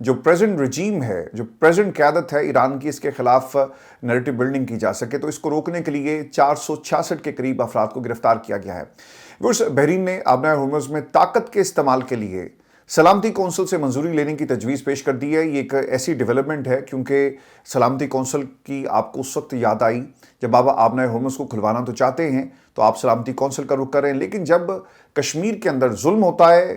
جو پریزنٹ رجیم ہے، جو پریزنٹ قیادت ہے ایران کی، اس کے خلاف نیریٹو بلڈنگ کی جا سکے، تو اس کو روکنے کے لیے 466 کے قریب افراد کو گرفتار کیا گیا ہے۔ بحرین نے آبنائے ہرمز میں طاقت کے استعمال کے لیے سلامتی کونسل سے منظوری لینے کی تجویز پیش کر دی ہے۔ یہ ایک ایسی ڈیولپمنٹ ہے کیونکہ سلامتی کونسل کی آپ کو اس وقت یاد آئی جب آپ آبنائے ہرمز کو کھلوانا تو چاہتے ہیں تو آپ سلامتی کونسل کا رخ کریں، لیکن جب کشمیر کے اندر ظلم ہوتا ہے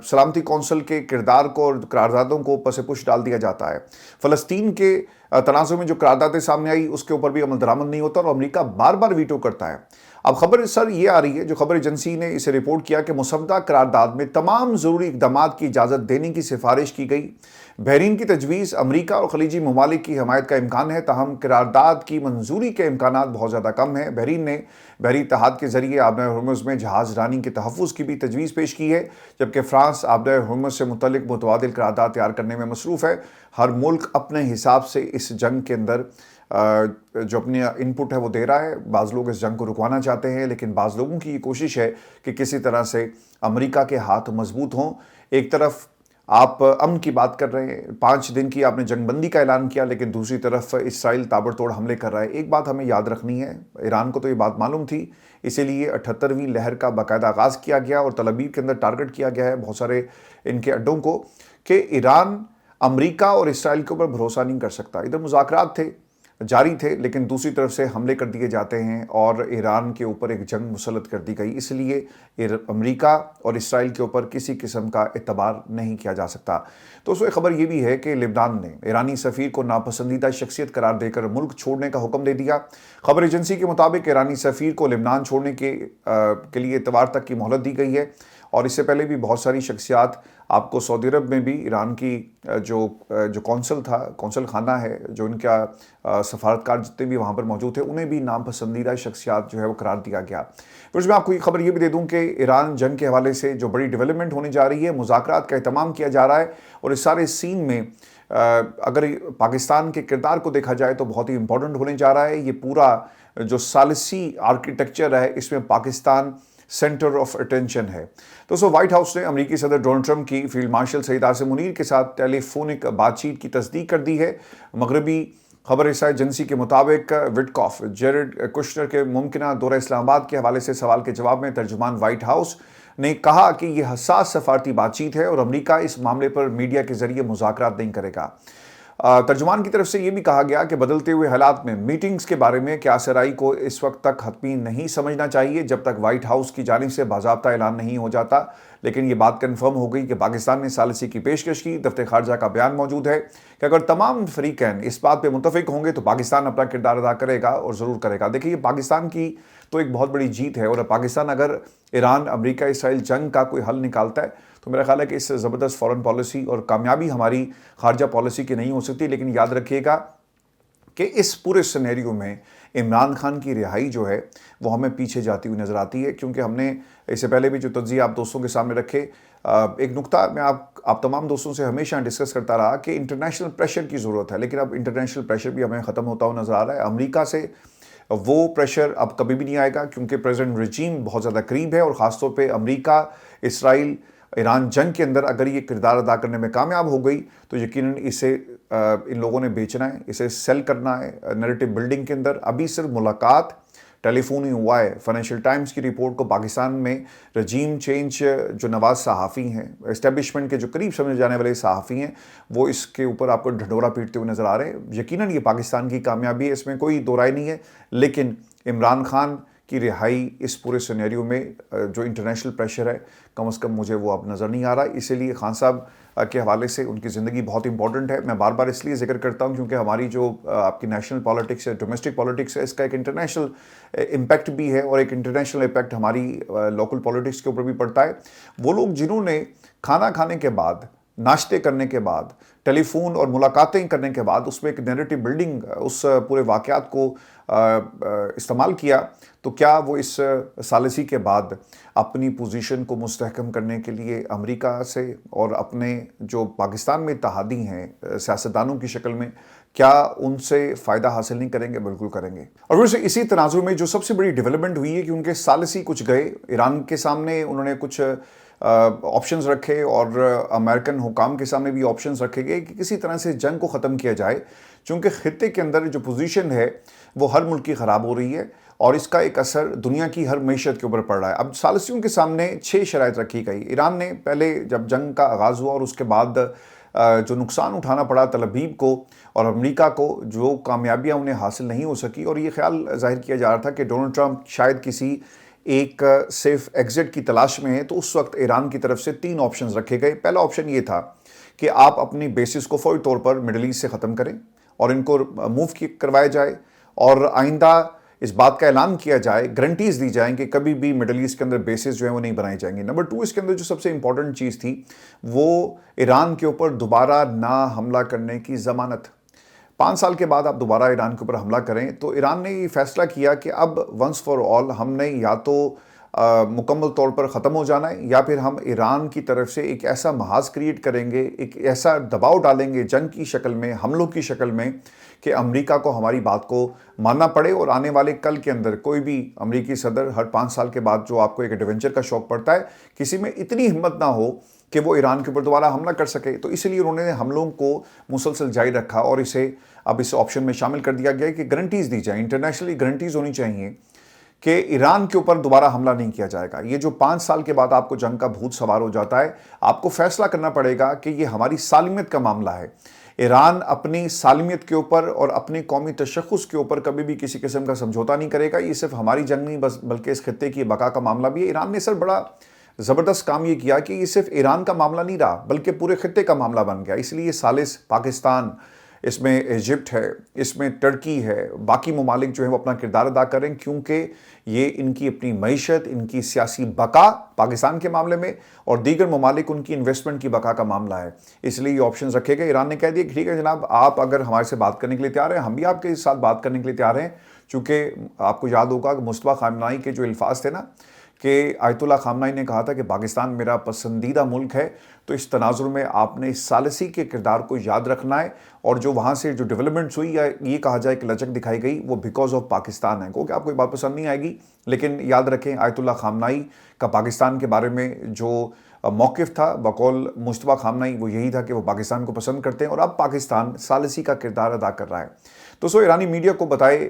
سلامتی کونسل کے کردار کو اور قراردادوں کو پس پش ڈال دیا جاتا ہے۔ فلسطین کے تنازع میں جو قراردادیں سامنے آئی اس کے اوپر بھی عمل درآمد نہیں ہوتا اور امریکہ بار بار ویٹو کرتا ہے۔ اب خبر سر یہ آ رہی ہے، جو خبر ایجنسی نے اسے رپورٹ کیا کہ مسودہ قرارداد میں تمام ضروری اقدامات کی اجازت دینے کی سفارش کی گئی۔ بحرین کی تجویز امریکہ اور خلیجی ممالک کی حمایت کا امکان ہے، تاہم قرارداد کی منظوری کے امکانات بہت زیادہ کم ہیں۔ بحرین نے بحری اتحاد کے ذریعے آبنائے ہرمز میں جہاز رانی کے تحفظ کی بھی تجویز پیش کی ہے، جبکہ فرانس آبنائے ہرمز سے متعلق متبادل قرارداد تیار کرنے میں مصروف ہے۔ ہر ملک اپنے حساب سے اس جنگ کے اندر جو اپنی انپٹ ہے وہ دے رہا ہے۔ بعض لوگ اس جنگ کو رکوانا چاہتے ہیں، لیکن بعض لوگوں کی یہ کوشش ہے کہ کسی طرح سے امریکہ کے ہاتھ مضبوط ہوں۔ ایک طرف آپ امن کی بات کر رہے ہیں، 5 دن کی آپ نے جنگ بندی کا اعلان کیا، لیکن دوسری طرف اسرائیل تابڑ توڑ حملے کر رہا ہے۔ ایک بات ہمیں یاد رکھنی ہے، ایران کو تو یہ بات معلوم تھی، اسی لیے 78ویں لہر کا باقاعدہ آغاز کیا گیا اور تل ابیب کے اندر ٹارگٹ کیا گیا ہے بہت سارے ان کے اڈوں کو، کہ ایران امریکہ اور اسرائیل کے اوپر بھروسہ نہیں کر سکتا۔ ادھر مذاکرات تھے، جاری تھے، لیکن دوسری طرف سے حملے کر دیے جاتے ہیں اور ایران کے اوپر ایک جنگ مسلط کر دی گئی۔ اس لیے امریکہ اور اسرائیل کے اوپر کسی قسم کا اعتبار نہیں کیا جا سکتا۔ تو اس وقت خبر یہ بھی ہے کہ لبنان نے ایرانی سفیر کو ناپسندیدہ شخصیت قرار دے کر ملک چھوڑنے کا حکم دے دیا۔ خبر ایجنسی کے مطابق ایرانی سفیر کو لبنان چھوڑنے کے لیے اتوار تک کی مہلت دی گئی ہے، اور اس سے پہلے بھی بہت ساری شخصیات آپ کو سعودی عرب میں بھی ایران کی جو قونصل تھا، قونصل خانہ ہے، جو ان کا سفارتکار جتنے بھی وہاں پر موجود تھے، انہیں بھی ناپسندیدہ شخصیات جو ہے وہ قرار دیا گیا۔ پھر میں آپ کو یہ خبر یہ بھی دے دوں کہ ایران جنگ کے حوالے سے جو بڑی ڈیولپمنٹ ہونے جا رہی ہے، مذاکرات کا اہتمام کیا جا رہا ہے، اور اس سارے سین میں اگر پاکستان کے کردار کو دیکھا جائے تو بہت ہی امپورٹنٹ ہونے جا رہا ہے۔ یہ پورا جو ثالثی آرکیٹیکچر ہے، اس میں پاکستان سینٹر آف اٹینشن ہے۔ تو وائٹ ہاؤس نے امریکی صدر ڈونلڈ ٹرمپ کی فیلڈ مارشل سعید عاصم منیر کے ساتھ ٹیلی فونک بات چیت کی تصدیق کر دی ہے۔ مغربی خبر رساں ایجنسی کے مطابق وٹکاف جیرڈ کشنر کے ممکنہ دورہ اسلام آباد کے حوالے سے سوال کے جواب میں ترجمان وائٹ ہاؤس نے کہا کہ یہ حساس سفارتی بات چیت ہے اور امریکہ اس معاملے پر میڈیا کے ذریعے مذاکرات نہیں کرے گا۔ ترجمان کی طرف سے یہ بھی کہا گیا کہ بدلتے ہوئے حالات میں میٹنگز کے بارے میں کیا سرائی کو اس وقت تک حتمی نہیں سمجھنا چاہیے جب تک وائٹ ہاؤس کی جانب سے باضابطہ اعلان نہیں ہو جاتا، لیکن یہ بات کنفرم ہو گئی کہ پاکستان نے ثالثی کی پیشکش کی۔ دفتر خارجہ کا بیان موجود ہے کہ اگر تمام فریقین اس بات پہ متفق ہوں گے تو پاکستان اپنا کردار ادا کرے گا اور ضرور کرے گا۔ دیکھیے، یہ پاکستان کی تو ایک بہت بڑی جیت ہے، اور پاکستان اگر ایران امریکہ اسرائیل جنگ کا کوئی حل نکالتا ہے تو میرا خیال ہے کہ اس سے زبردست فورن پالیسی اور کامیابی ہماری خارجہ پالیسی کی نہیں ہو سکتی۔ لیکن یاد رکھیے گا کہ اس پورے سینیریو میں عمران خان کی رہائی جو ہے وہ ہمیں پیچھے جاتی ہوئی نظر آتی ہے، کیونکہ ہم نے اس سے پہلے بھی جو تجزیے آپ دوستوں کے سامنے رکھے، ایک نقطہ میں آپ تمام دوستوں سے ہمیشہ ڈسکس کرتا رہا کہ انٹرنیشنل پریشر کی ضرورت ہے، لیکن اب انٹرنیشنل پریشر بھی ہمیں ختم ہوتا ہوا نظر آ رہا ہے۔ امریکہ سے وہ پریشر اب کبھی بھی نہیں آئے گا، کیونکہ پریزیڈنٹ رجیم بہت زیادہ قریب ہے، اور خاص طور پہ امریکہ اسرائیل ایران جنگ کے اندر اگر یہ کردار ادا کرنے میں کامیاب ہو گئی تو یقیناً اسے ان لوگوں نے بیچنا ہے، اسے سیل کرنا ہے نیریٹو بلڈنگ کے اندر۔ ابھی صرف ملاقات ٹیلی فون ہی ہوا ہے۔ فائنینشیل ٹائمز کی رپورٹ کو پاکستان میں رجیم چینج جو نواز صحافی ہیں، اسٹیبلشمنٹ کے جو قریب سمجھے جانے والے صحافی ہیں، وہ اس کے اوپر آپ کو ڈھنڈورا پیٹتے ہوئے نظر آ رہے ہیں۔ یقیناً یہ پاکستان کی کامیابی ہے، اس میں کوئی دو رائے نہیں ہے، لیکن عمران خان کی رہائی اس پورے سینیریو میں جو انٹرنیشنل پریشر ہے، کم از کم مجھے وہ اب نظر نہیں آ رہا۔ اسی لیے خان صاحب کے حوالے سے ان کی زندگی بہت امپورٹنٹ ہے۔ میں بار بار اس لیے ذکر کرتا ہوں کیونکہ ہماری جو آپ کی نیشنل پالیٹکس ہے، ڈومیسٹک پالیٹکس ہے، اس کا ایک انٹرنیشنل امپیکٹ بھی ہے، اور ایک انٹرنیشنل امپیکٹ ہماری لوکل پالیٹکس کے اوپر بھی پڑتا ہے۔ وہ لوگ جنہوں نے کھانا کھانے کے بعد، ناشتے کرنے کے بعد، ٹیلی فون اور ملاقاتیں کرنے کے بعد اس میں ایک نیریٹو بلڈنگ اس پورے واقعات کو استعمال کیا، تو کیا وہ اس ثالثی کے بعد اپنی پوزیشن کو مستحکم کرنے کے لیے امریکہ سے اور اپنے جو پاکستان میں اتحادی ہیں سیاستدانوں کی شکل میں، کیا ان سے فائدہ حاصل نہیں کریں گے؟ بالکل کریں گے۔ اور ویسے اسی تناظر میں جو سب سے بڑی ڈیولپمنٹ ہوئی ہے کہ ان کے ثالثی کچھ گئے ایران کے سامنے، انہوں نے کچھ آپشنز رکھے اور امریکن حکام کے سامنے بھی آپشنز رکھے گئے کہ کسی طرح سے جنگ کو ختم کیا جائے، چونکہ خطے کے اندر جو پوزیشن ہے وہ ہر ملک کی خراب ہو رہی ہے اور اس کا ایک اثر دنیا کی ہر معیشت کے اوپر پڑ رہا ہے۔ اب ثالثیوں کے سامنے 6 شرائط رکھی گئی۔ ایران نے پہلے جب جنگ کا آغاز ہوا اور اس کے بعد جو نقصان اٹھانا پڑا تل ابیب کو اور امریکہ کو، جو کامیابیاں انہیں حاصل نہیں ہو سکی، اور یہ خیال ظاہر کیا جا رہا تھا کہ ڈونلڈ ٹرمپ شاید کسی ایک سیف ایگزٹ کی تلاش میں ہے، تو اس وقت ایران کی طرف سے 3 آپشنز رکھے گئے۔ پہلا آپشن یہ تھا کہ آپ اپنی بیسز کو فوری طور پر مڈل ایسٹ سے ختم کریں اور ان کو موو کروایا جائے، اور آئندہ اس بات کا اعلان کیا جائے، گارنٹیز دی جائیں کہ کبھی بھی مڈل ایسٹ کے اندر بیسز جو ہیں وہ نہیں بنائی جائیں گی۔ نمبر 2، اس کے اندر جو سب سے امپورٹنٹ چیز تھی وہ ایران کے اوپر دوبارہ نہ حملہ کرنے کی ضمانت۔ 5 سال کے بعد آپ دوبارہ ایران کے اوپر حملہ کریں، تو ایران نے یہ فیصلہ کیا کہ اب ونس فار آل ہم نے یا تو مکمل طور پر ختم ہو جانا ہے، یا پھر ہم ایران کی طرف سے ایک ایسا محاذ کریٹ کریں گے، ایک ایسا دباؤ ڈالیں گے جنگ کی شکل میں، حملوں کی شکل میں، کہ امریکہ کو ہماری بات کو ماننا پڑے، اور آنے والے کل کے اندر کوئی بھی امریکی صدر ہر 5 سال کے بعد جو آپ کو ایک ایڈونچر کا شوق پڑتا ہے، کسی میں اتنی ہمت نہ ہو کہ وہ ایران کے اوپر دوبارہ حملہ کر سکے۔ تو اس لیے انہوں نے حملوں کو مسلسل جاری رکھا، اور اسے اب اس آپشن میں شامل کر دیا گیا کہ گارنٹیز دی جائیں، انٹرنیشنلی گارنٹیز ہونی چاہیے کہ ایران کے اوپر دوبارہ حملہ نہیں کیا جائے گا۔ یہ جو 5 سال کے بعد آپ کو جنگ کا بھوت سوار ہو جاتا ہے، آپ کو فیصلہ کرنا پڑے گا کہ یہ ہماری سالمیت کا معاملہ ہے۔ ایران اپنی سالمیت کے اوپر اور اپنی قومی تشخص کے اوپر کبھی بھی کسی قسم کا سمجھوتا نہیں کرے گا۔ یہ صرف ہماری جنگ نہیں بلکہ اس خطے کی بقا کا معاملہ بھی ہے۔ ایران نے سر بڑا زبردست کام یہ کیا کہ یہ صرف ایران کا معاملہ نہیں رہا بلکہ پورے خطے کا معاملہ بن گیا۔ اس لیے یہ ثالث پاکستان، اس میں ایجپٹ ہے، اس میں ترکی ہے، باقی ممالک جو ہیں وہ اپنا کردار ادا کریں، کیونکہ یہ ان کی اپنی معیشت، ان کی سیاسی بقا پاکستان کے معاملے میں، اور دیگر ممالک ان کی انویسٹمنٹ کی بقا کا معاملہ ہے۔ اس لیے یہ آپشنز رکھے گئے۔ ایران نے کہہ دیا کہ ٹھیک ہے جناب، آپ اگر ہمارے سے بات کرنے کے لیے تیار ہیں، ہم بھی آپ کے ساتھ بات کرنے کے لیے تیار ہیں، چونکہ آپ کو یاد ہوگا کہ مصطفیٰ خامنہئی کے جو الفاظ تھے نا، کہ آیت اللہ خامنہئی نے کہا تھا کہ پاکستان میرا پسندیدہ ملک ہے، تو اس تناظر میں آپ نے اس ثالثی کے کردار کو یاد رکھنا ہے، اور جو وہاں سے جو ڈیولپمنٹس ہوئی یا یہ کہا جائے کہ لچک دکھائی گئی، وہ بیکاز آف پاکستان ہے۔ کیونکہ آپ کو یہ بات پسند نہیں آئے گی، لیکن یاد رکھیں آیت اللہ خامنہئی کا پاکستان کے بارے میں جو موقف تھا بقول مصطفیٰ خامنہئی، وہ یہی تھا کہ وہ پاکستان کو پسند کرتے ہیں، اور اب پاکستان ثالثی کا کردار ادا کر رہا ہے۔ تو ایرانی میڈیا کو بتائے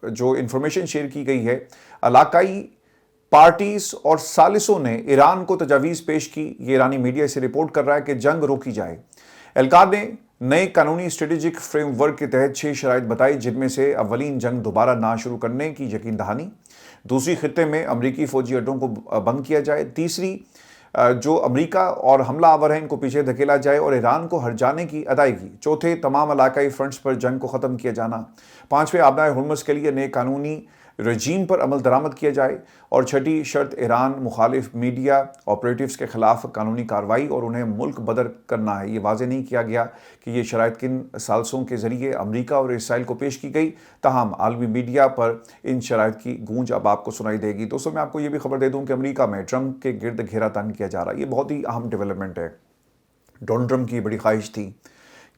جو انفارمیشن شیئر کی گئی ہے، علاقائی پارٹیز اور ثالثوں نے ایران کو تجاویز پیش کی۔ یہ ایرانی میڈیا سے رپورٹ کر رہا ہے کہ جنگ روکی جائے۔ اہلکار نے نئے قانونی اسٹریٹجک فریم ورک کے تحت 6 شرائط بتائی، جن میں سے اولین جنگ دوبارہ نہ شروع کرنے کی یقین دہانی، دوسری خطے میں امریکی فوجی اڈوں کو بند کیا جائے، تیسری جو امریکہ اور حملہ آور ہیں ان کو پیچھے دھکیلا جائے اور ایران کو ہر جانے کی ادائیگی، چوتھے تمام علاقائی فرنٹس پر جنگ کو ختم کیا جانا، پانچویں آبنائے ہرمز کے لیے نئے قانونی رجیم پر عمل درآمد کیا جائے، اور چھٹی شرط ایران مخالف میڈیا آپریٹیوز کے خلاف قانونی کارروائی اور انہیں ملک بدر کرنا ہے۔ یہ واضح نہیں کیا گیا کہ یہ شرائط کن ثالثوں کے ذریعے امریکہ اور اسرائیل کو پیش کی گئی، تاہم عالمی میڈیا پر ان شرائط کی گونج اب آپ کو سنائی دے گی۔ دوستوں میں آپ کو یہ بھی خبر دے دوں کہ امریکہ میں ٹرمپ کے گرد گھیرا تنگ کیا جا رہا ہے۔ یہ بہت ہی اہم ڈیولپمنٹ ہے۔ ڈونلڈ ٹرمپ کی بڑی خواہش تھی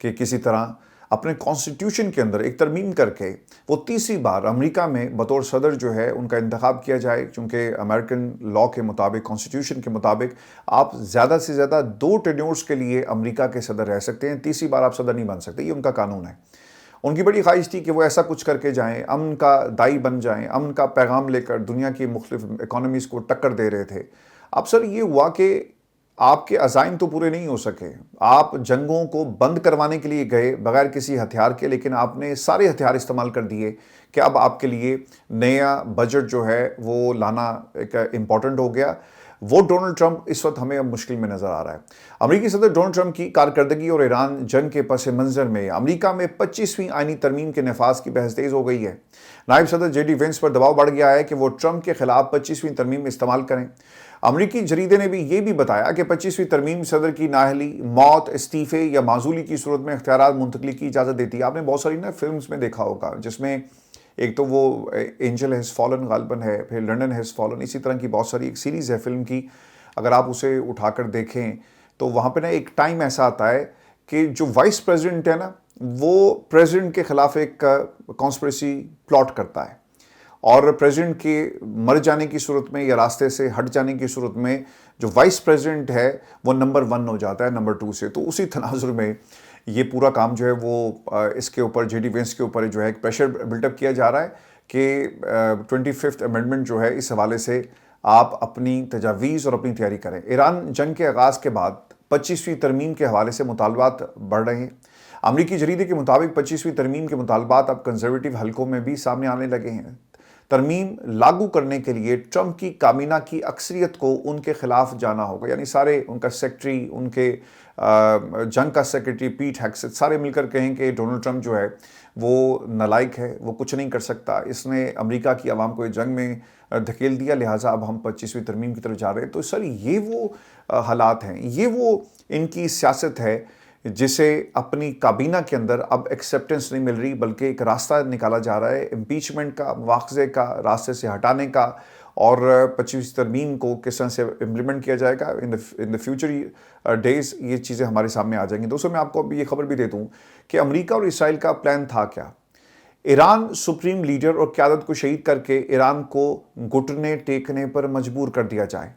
کہ کسی طرح اپنے کانسٹیٹیوشن کے اندر ایک ترمیم کر کے وہ تیسری بار امریکہ میں بطور صدر جو ہے ان کا انتخاب کیا جائے، چونکہ امریکن لاء کے مطابق، کانسٹیٹیوشن کے مطابق آپ زیادہ سے زیادہ 2 ٹینیورز کے لیے امریکہ کے صدر رہ سکتے ہیں، تیسری بار آپ صدر نہیں بن سکتے، یہ ان کا قانون ہے۔ ان کی بڑی خواہش تھی کہ وہ ایسا کچھ کر کے جائیں، امن کا دائی بن جائیں، امن کا پیغام لے کر دنیا کی مختلف اکانومیز کو ٹکر دے رہے تھے۔ اب سر یہ ہوا کہ آپ کے عزائم تو پورے نہیں ہو سکے، آپ جنگوں کو بند کروانے کے لیے گئے بغیر کسی ہتھیار کے، لیکن آپ نے سارے ہتھیار استعمال کر دیے کہ اب آپ کے لیے نیا بجٹ جو ہے وہ لانا ایک امپورٹنٹ ہو گیا۔ وہ ڈونلڈ ٹرمپ اس وقت ہمیں اب مشکل میں نظر آ رہا ہے۔ امریکی صدر ڈونلڈ ٹرمپ کی کارکردگی اور ایران جنگ کے پس منظر میں امریکہ میں 25ویں آئینی ترمیم کے نفاذ کی بحث تیز ہو گئی ہے۔ نائب صدر جے ڈی وینس پر دباؤ بڑھ گیا ہے کہ وہ ٹرمپ کے خلاف 25ویں ترمیم استعمال کریں۔ امریکی جریدے نے بھی یہ بھی بتایا کہ 25ویں ترمیم صدر کی نااہلی، موت، استعفے یا معزولی کی صورت میں اختیارات منتقلی کی اجازت دیتی ہے۔ آپ نے بہت ساری فلمز میں دیکھا ہوگا، جس میں ایک تو وہ اینجل ہیز فالن غالباً ہے، پھر لنڈن ہیز فالن، اسی طرح کی بہت ساری ایک سیریز ہے فلم کی، اگر آپ اسے اٹھا کر دیکھیں تو وہاں پہ ایک ٹائم ایسا آتا ہے کہ جو وائس پریزیڈنٹ ہے نا، وہ پریزیڈنٹ کے خلاف ایک کانسپریسی پلاٹ کرتا ہے، اور پریزیڈنٹ کے مر جانے کی صورت میں یا راستے سے ہٹ جانے کی صورت میں جو وائس پریزیڈنٹ ہے وہ نمبر 1 ہو جاتا ہے نمبر 2 سے. تو اسی تناظر میں یہ پورا کام جو ہے وہ اس کے اوپر جے ڈی وینس کے اوپر جو ہے ایک پریشر بلڈ اپ کیا جا رہا ہے کہ 25th امینڈمنٹ جو ہے اس حوالے سے آپ اپنی تجاویز اور اپنی تیاری کریں. ایران جنگ کے آغاز کے بعد 25ویں ترمیم کے حوالے سے مطالبات بڑھ رہے ہیں. امریکی جریدے کے مطابق 25ویں ترمیم کے مطالبات اب کنزرویٹو حلقوں میں بھی سامنے آنے لگے ہیں. ترمیم لاگو کرنے کے لیے ٹرمپ کی کابینہ کی اکثریت کو ان کے خلاف جانا ہوگا. یعنی سارے ان کا سیکٹری، ان کے جنگ کا سیکرٹری پیٹ ہیگسیت سارے مل کر کہیں کہ ڈونلڈ ٹرمپ جو ہے وہ نالائق ہے، وہ کچھ نہیں کر سکتا، اس نے امریکہ کی عوام کو جنگ میں دھکیل دیا، لہٰذا اب ہم 25ویں ترمیم کی طرف جا رہے ہیں. تو سر یہ وہ حالات ہیں، یہ وہ ان کی سیاست ہے جسے اپنی کابینہ کے اندر اب ایکسیپٹنس نہیں مل رہی، بلکہ ایک راستہ نکالا جا رہا ہے امپیچمنٹ کا، مواخذے کا، راستے سے ہٹانے کا، اور 25ویں ترمیم کو کس طرح سے امپلیمنٹ کیا جائے گا ان دا فیوچر ڈیز. یہ چیزیں ہمارے سامنے آ جائیں گی. دوستوں میں آپ کو ابھی یہ خبر بھی دے دوں کہ امریکہ اور اسرائیل کا پلان تھا کیا. ایران سپریم لیڈر اور قیادت کو شہید کر کے ایران کو گھٹنے ٹیکنے پر مجبور کر دیا جائے،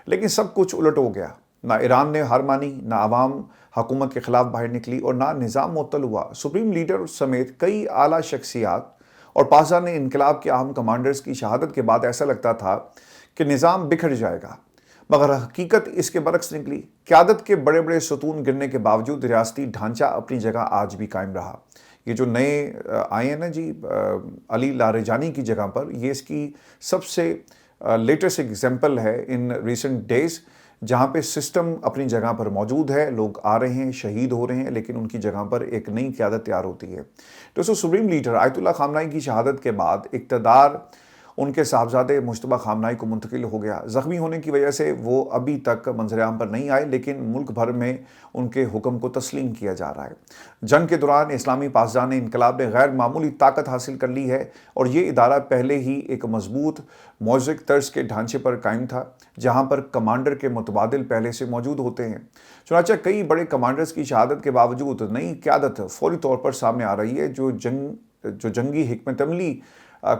لیکن سب کچھ الٹ ہو گیا. نہ ایران نے ہار مانی، نہ عوام حکومت کے خلاف باہر نکلی، اور نہ نظام معطل ہوا. سپریم لیڈر سمیت کئی اعلیٰ شخصیات اور پاسداران انقلاب کے اہم کمانڈرز کی شہادت کے بعد ایسا لگتا تھا کہ نظام بکھر جائے گا، مگر حقیقت اس کے برعکس نکلی. قیادت کے بڑے بڑے ستون گرنے کے باوجود ریاستی ڈھانچہ اپنی جگہ آج بھی قائم رہا. یہ جو نئے آئے ہیں نا جی علی لاریجانی کی جگہ پر، یہ اس کی سب سے لیٹسٹ ایگزامپل ہے ان ریسنٹ ڈیز، جہاں پہ سسٹم اپنی جگہ پر موجود ہے، لوگ آ رہے ہیں، شہید ہو رہے ہیں، لیکن ان کی جگہ پر ایک نئی قیادت تیار ہوتی ہے. دوستو سپریم لیڈر آیت اللہ خامنہئی کی شہادت کے بعد اقتدار ان کے صاحبزادے مجتبیٰ خامنہئی کو منتقل ہو گیا. زخمی ہونے کی وجہ سے وہ ابھی تک منظر عام پر نہیں آئے، لیکن ملک بھر میں ان کے حکم کو تسلیم کیا جا رہا ہے. جنگ کے دوران اسلامی پاسداران انقلاب نے غیر معمولی طاقت حاصل کر لی ہے، اور یہ ادارہ پہلے ہی ایک مضبوط موزک طرز کے ڈھانچے پر قائم تھا، جہاں پر کمانڈر کے متبادل پہلے سے موجود ہوتے ہیں. چنانچہ کئی بڑے کمانڈرز کی شہادت کے باوجود نئی قیادت فوری طور پر سامنے آ رہی ہے، جو جنگی حکمت عملی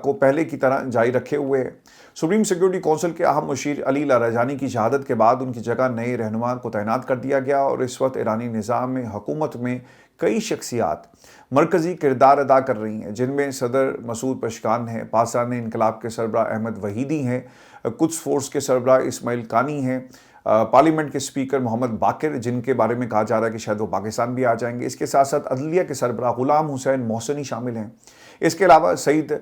کو پہلے کی طرح جاری رکھے ہوئے ہے. سپریم سیکیورٹی کونسل کے اہم مشیر علی لاریجانی کی شہادت کے بعد ان کی جگہ نئے رہنما کو تعینات کر دیا گیا، اور اس وقت ایرانی نظام میں حکومت میں کئی شخصیات مرکزی کردار ادا کر رہی ہیں، جن میں صدر مسعود پشکان ہیں، پاسداران انقلاب کے سربراہ احمد وحیدی ہیں، قدس فورس کے سربراہ اسماعیل قانی ہیں، پارلیمنٹ کے اسپیکر محمد باقر، جن کے بارے میں کہا جا رہا ہے کہ شاید وہ پاکستان بھی آ جائیں گے. اس کے ساتھ ساتھ عدلیہ کے سربراہ غلام حسین محسنی شامل ہیں. اس کے علاوہ سعید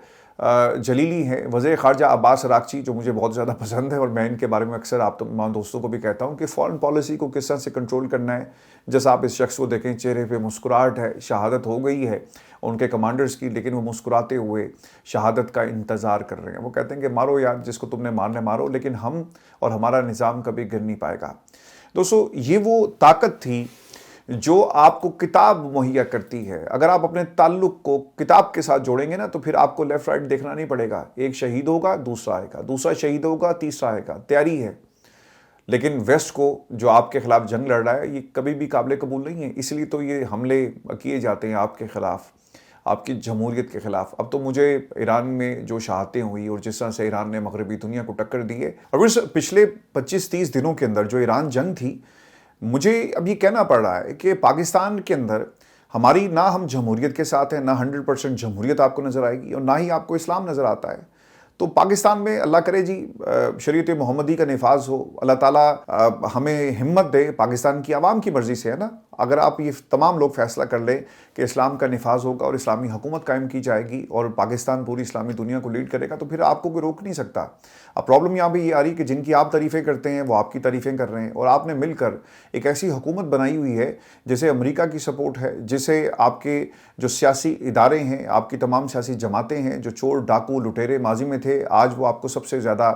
جلیلی ہیں، وزیر خارجہ عباس راکچی، جو مجھے بہت زیادہ پسند ہے، اور میں ان کے بارے میں اکثر آپ تمام دوستوں کو بھی کہتا ہوں کہ فارن پالیسی کو کس طرح سے کنٹرول کرنا ہے. جیسا آپ اس شخص کو دیکھیں، چہرے پہ مسکراہٹ ہے، شہادت ہو گئی ہے ان کے کمانڈرز کی، لیکن وہ مسکراتے ہوئے شہادت کا انتظار کر رہے ہیں. وہ کہتے ہیں کہ مارو یار، جس کو تم نے مارنا مارو، لیکن ہم اور ہمارا نظام کبھی گر نہیں پائے گا. دوستو یہ وہ طاقت تھی جو آپ کو کتاب مہیا کرتی ہے. اگر آپ اپنے تعلق کو کتاب کے ساتھ جوڑیں گے نا، تو پھر آپ کو لیفٹ رائٹ دیکھنا نہیں پڑے گا. ایک شہید ہوگا، دوسرا آئے گا، دوسرا شہید ہوگا، تیسرا آئے گا. تیاری ہے. لیکن ویسٹ کو جو آپ کے خلاف جنگ لڑ رہا ہے، یہ کبھی بھی قابل قبول نہیں ہے. اس لیے تو یہ حملے کیے جاتے ہیں آپ کے خلاف، آپ کی جمہوریت کے خلاف. اب تو مجھے ایران میں جو شہادتیں ہوئی اور جس طرح سے ایران نے مغربی دنیا کو ٹکر دی ہے، اور پچھلے 25-30 دنوں کے اندر جو ایران جنگ تھی، مجھے اب یہ کہنا پڑ رہا ہے کہ پاکستان کے اندر ہماری نہ ہم جمہوریت کے ساتھ ہیں، نہ 100% جمہوریت آپ کو نظر آئے گی، اور نہ ہی آپ کو اسلام نظر آتا ہے. تو پاکستان میں اللہ کرے جی شریعت محمدی کا نفاذ ہو، اللہ تعالیٰ ہمیں ہمت دے. پاکستان کی عوام کی مرضی سے ہے نا. اگر آپ یہ تمام لوگ فیصلہ کر لیں کہ اسلام کا نفاذ ہوگا اور اسلامی حکومت قائم کی جائے گی اور پاکستان پوری اسلامی دنیا کو لیڈ کرے گا، تو پھر آپ کو کوئی روک نہیں سکتا. اب پرابلم یہاں بھی یہ آ رہی کہ جن کی آپ تعریفیں کرتے ہیں وہ آپ کی تعریفیں کر رہے ہیں، اور آپ نے مل کر ایک ایسی حکومت بنائی ہوئی ہے جسے امریکہ کی سپورٹ ہے، جسے آپ کے جو سیاسی ادارے ہیں، آپ کی تمام سیاسی جماعتیں ہیں، جو چور ڈاکو لٹیرے ماضی میں تھے، آج وہ آپ کو سب سے زیادہ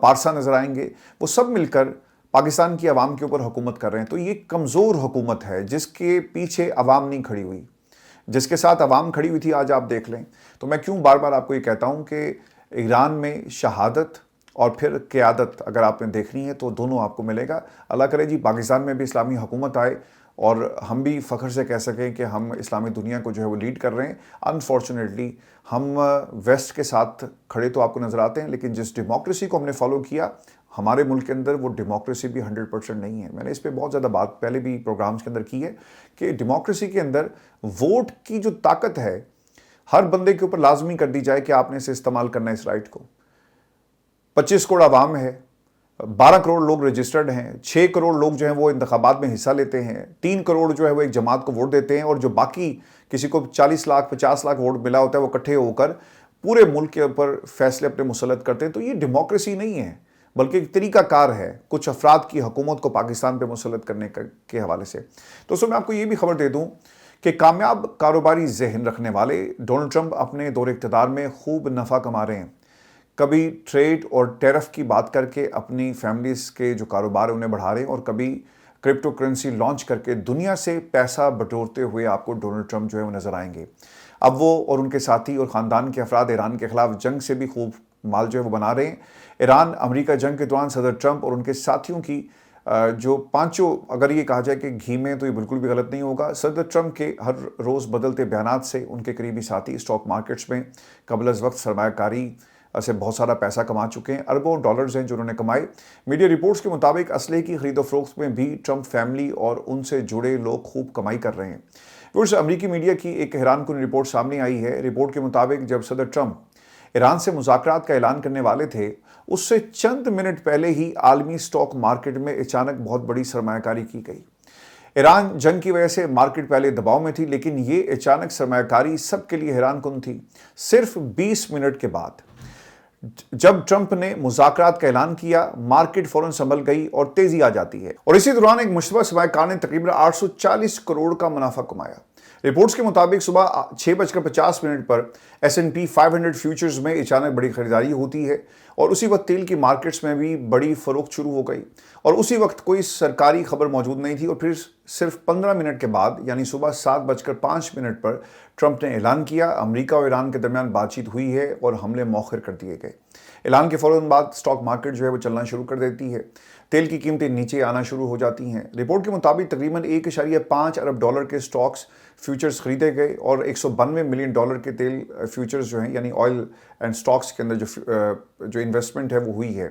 پارسا نظر آئیں گے، وہ سب مل کر پاکستان کی عوام کے اوپر حکومت کر رہے ہیں. تو یہ کمزور حکومت ہے جس کے پیچھے عوام نہیں کھڑی ہوئی. جس کے ساتھ عوام کھڑی ہوئی تھی آج آپ دیکھ لیں. تو میں کیوں بار بار آپ کو یہ کہتا ہوں کہ ایران میں شہادت اور پھر قیادت اگر آپ نے دیکھنی ہے تو دونوں آپ کو ملے گا. اللہ کرے جی پاکستان میں بھی اسلامی حکومت آئے اور ہم بھی فخر سے کہہ سکیں کہ ہم اسلامی دنیا کو جو ہے وہ لیڈ کر رہے ہیں. انفارچونیٹلی ہم ویسٹ کے ساتھ کھڑے تو آپ کو نظر آتے ہیں، لیکن جس ڈیموکریسی کو ہم نے فالو کیا ہمارے ملک کے اندر وہ ڈیموکریسی بھی 100% نہیں ہے. میں نے اس پہ بہت زیادہ بات پہلے بھی پروگرامز کے اندر کی ہے کہ ڈیموکریسی کے اندر ووٹ کی جو طاقت ہے ہر بندے کے اوپر لازمی کر دی جائے کہ آپ نے اسے استعمال کرنا ہے اس رائٹ کو. 25 کروڑ عوام ہے، 12 کروڑ لوگ رجسٹرڈ ہیں، 6 کروڑ لوگ جو ہیں وہ انتخابات میں حصہ لیتے ہیں، 3 کروڑ جو ہے وہ ایک جماعت کو ووٹ دیتے ہیں، اور جو باقی کسی کو 40 لاکھ 50 لاکھ ووٹ ملا ہوتا ہے وہ اکٹھے ہو کر پورے ملک کے اوپر فیصلے اپنے مسلط کرتے ہیں. تو یہ ڈیموکریسی نہیں ہے بلکہ ایک طریقہ کار ہے کچھ افراد کی حکومت کو پاکستان پہ مسلط کرنے کے حوالے سے. تو میں آپ کو یہ بھی خبر دے دوں کہ کامیاب کاروباری ذہن رکھنے والے ڈونلڈ ٹرمپ اپنے دور اقتدار میں خوب نفع کما رہے ہیں. کبھی ٹریڈ اور ٹیرف کی بات کر کے اپنی فیملیز کے جو کاروبار ہیں انہیں بڑھا رہے ہیں، اور کبھی کرپٹو کرنسی لانچ کر کے دنیا سے پیسہ بٹورتے ہوئے آپ کو ڈونلڈ ٹرمپ جو ہے وہ نظر آئیں گے. اب وہ اور ان کے ساتھی اور خاندان کے افراد ایران کے خلاف جنگ سے بھی خوب مال جو ہے وہ بنا رہے ہیں. ایران امریکہ جنگ کے دوران صدر ٹرمپ اور ان کے ساتھیوں کی جو پانچوں، اگر یہ کہا جائے کہ گھی میں تو یہ بالکل بھی غلط نہیں ہوگا، صدر ٹرمپ کے ہر روز بدلتے بیانات سے ان کے قریبی ساتھی اسٹاک مارکیٹس میں قبل از وقت سرمایہ کاری سے بہت سارا پیسہ کما چکے ہیں. اربوں ڈالرز ہیں جو انہوں نے کمائے. میڈیا رپورٹس کے مطابق اسلحے کی خرید و فروخت میں بھی ٹرمپ فیملی اور ان سے جڑے لوگ خوب کمائی کر رہے ہیں. امریکی میڈیا کی ایک حیران کن رپورٹ سامنے آئی ہے. رپورٹ کے مطابق جب صدر ٹرمپ ایران سے مذاکرات کا اعلان کرنے والے تھے اس سے چند منٹ پہلے ہی عالمی اسٹاک مارکیٹ میں اچانک بہت بڑی سرمایہ کاری کی گئی. ایران جنگ کی وجہ سے مارکیٹ پہلے دباؤ میں تھی، لیکن یہ اچانک سرمایہ کاری سب کے لیے حیران کن تھی. صرف 20 منٹ کے بعد جب ٹرمپ نے مذاکرات کا اعلان کیا مارکیٹ فوراً سنبھل گئی اور تیزی آ جاتی ہے، اور اسی دوران ایک مشتبہ سرمایہ کار نے تقریباً 840 کروڑ کا منافع کمایا. رپورٹس کے مطابق صبح 6:50 پر S&P 500 فیوچرز میں اچانک بڑی خریداری ہوتی ہے، اور اسی وقت تیل کی مارکیٹس میں بھی بڑی فروخت شروع ہو گئی، اور اسی وقت کوئی سرکاری خبر موجود نہیں تھی. اور پھر صرف 15 منٹ کے بعد یعنی صبح 7:05 پر ٹرمپ نے اعلان کیا امریکہ اور ایران کے درمیان بات چیت ہوئی ہے اور حملے مؤخر کر دیے گئے. اعلان کے فوراً بعد اسٹاک مارکیٹ جو ہے وہ چلنا شروع کر دیتی ہے، تیل کی قیمتیں نیچے آنا شروع ہو جاتی ہیں. رپورٹ کے مطابق تقریباً 1.5 ارب ڈالر کے اسٹاکس فیوچرز خریدے گئے، اور 192 ملین ڈالر کے تیل فیوچرز جو ہیں یعنی آئل اینڈ اسٹاکس کے اندر جو انویسٹمنٹ ہے وہ ہوئی ہے.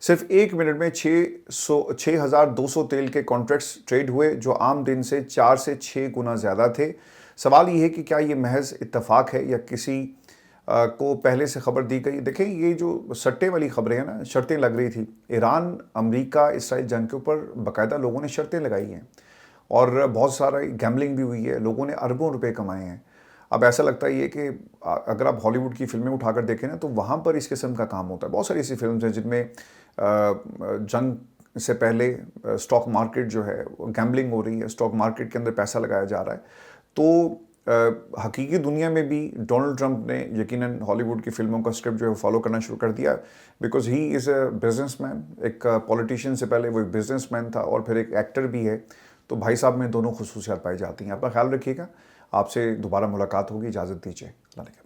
صرف ایک منٹ میں 6,200 تیل کے کانٹریکٹس ٹریڈ ہوئے جو عام دن سے 4 سے 6 گنا زیادہ تھے. سوال یہ ہے کہ کیا یہ محض اتفاق ہے یا کسی کو پہلے سے خبر دی گئی؟ دیکھیں یہ جو سٹے والی خبریں ہیں نا، شرطیں لگ رہی تھی. ایران امریکہ اسرائیل جنگ کے اوپر باقاعدہ لوگوں نے شرطیں لگائی ہیں، اور بہت سارا گیمبلنگ بھی ہوئی ہے، لوگوں نے اربوں روپے کمائے ہیں. اب ایسا لگتا ہے کہ اگر آپ ہالی ووڈ کی فلمیں اٹھا کر دیکھیں نا تو وہاں پر اس قسم کا کام ہوتا ہے. بہت ساری ایسی فلمز ہیں جن میں جنگ سے پہلے اسٹاک مارکیٹ جو ہے گیمبلنگ ہو رہی ہے، اسٹاک مارکیٹ کے اندر پیسہ لگایا جا رہا ہے. تو حقیقی دنیا میں بھی ڈونلڈ ٹرمپ نے یقیناً ہالی ووڈ کی فلموں کا اسکرپٹ جو ہے فالو کرنا شروع کر دیا، because he is a business man. ایک پولیٹیشین سے پہلے وہ ایک بزنس مین تھا اور پھر ایک ایکٹر بھی ہے. تو بھائی صاحب میں دونوں خصوصیات پائی جاتی ہیں. اپنا خیال رکھیے گا. آپ سے دوبارہ ملاقات ہوگی. اجازت دیجیے. اللہ نے